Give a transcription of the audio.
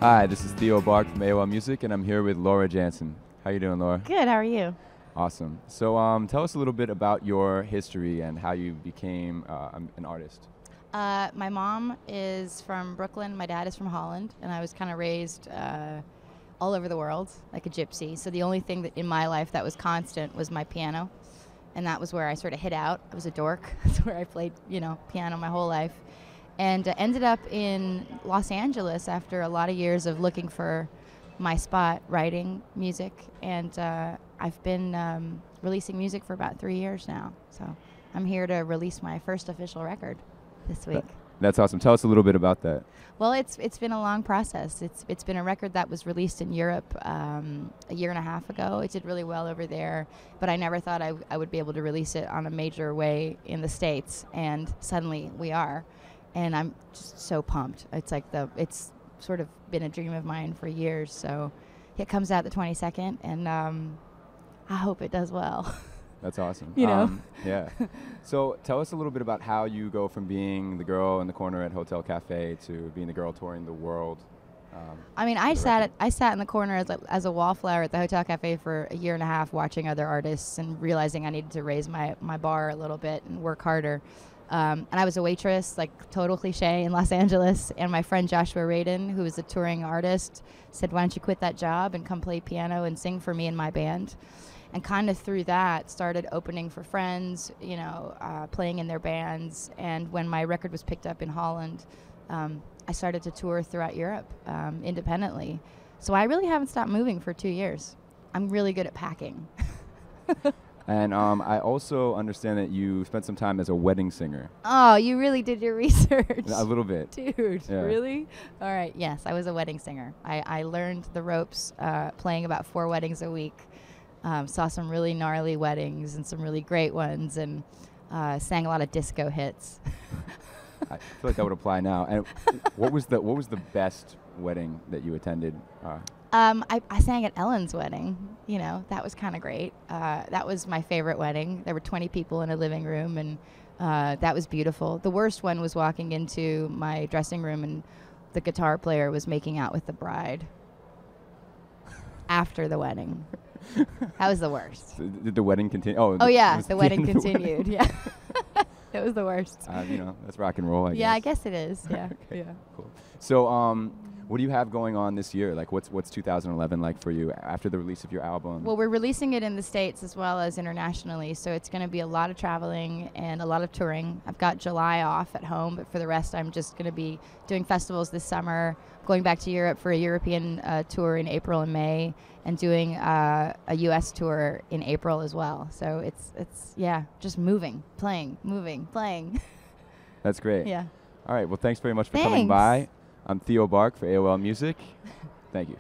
Hi, this is Theo Bark from AOL Music, and I'm here with Laura Jansen. How you doing, Laura? Good, how are you? Awesome. So tell us a little bit about your history and how you became an artist. My mom is from Brooklyn, my dad is from Holland, and I was kind of raised all over the world like a gypsy. So the only thing that in my life that was constant was my piano, and that was where I sort of hid out. I was a dork. That's where I played, piano my whole life. And ended up in Los Angeles after a lot of years of looking for my spot, writing music. And I've been releasing music for about 3 years now. So I'm here to release my first official record this week. That's awesome. Tell us a little bit about that. Well, it's been a long process. It's been a record that was released in Europe a year and a half ago. It did really well over there, but I never thought I would be able to release it on a major way in the States, and suddenly we are. And I'm just so pumped. It's sort of been a dream of mine for years. So it comes out the 22nd, and I hope it does well. That's awesome. Yeah. So tell us a little bit about how you go from being the girl in the corner at Hotel Cafe to being the girl touring the world. I sat in the corner as a wallflower at the Hotel Cafe for a year and a half, watching other artists and realizing I needed to raise my bar a little bit and work harder. And I was a waitress, like total cliche, in Los Angeles. And my friend Joshua Radin, who is a touring artist, said, "Why don't you quit that job and come play piano and sing for me and my band?" And kind of through that, started opening for friends, playing in their bands. And when my record was picked up in Holland, I started to tour throughout Europe independently. So I really haven't stopped moving for 2 years. I'm really good at packing. And I also understand that you spent some time as a wedding singer. Oh, you really did your research. A little bit. Dude, Yeah. Really? All right, yes, I was a wedding singer. I learned the ropes playing about 4 weddings a week. Saw some really gnarly weddings and some really great ones, and sang a lot of disco hits. I feel like that would apply now. And what was the best wedding that you attended? I sang at Ellen's wedding. That was kind of great. That was my favorite wedding. There were 20 people in a living room, and that was beautiful. The worst one was walking into my dressing room, and the guitar player was making out with the bride after the wedding. That was the worst. So did the wedding continue? Oh yeah, the wedding continued. Yeah. It was the worst. That's rock and roll, I guess. Yeah, I guess it is. Yeah. Okay, Yeah. cool. So, what do you have going on this year? Like, what's 2011 like for you after the release of your album? Well, we're releasing it in the States as well as internationally, so it's going to be a lot of traveling and a lot of touring. I've got July off at home, but for the rest, I'm just going to be doing festivals this summer, going back to Europe for a European tour in April and May, and doing a U.S. tour in April as well. So it's just moving, playing. That's great. Yeah. All right. Well, thanks very much for coming by. I'm Theo Bark for AOL Music. Thank you.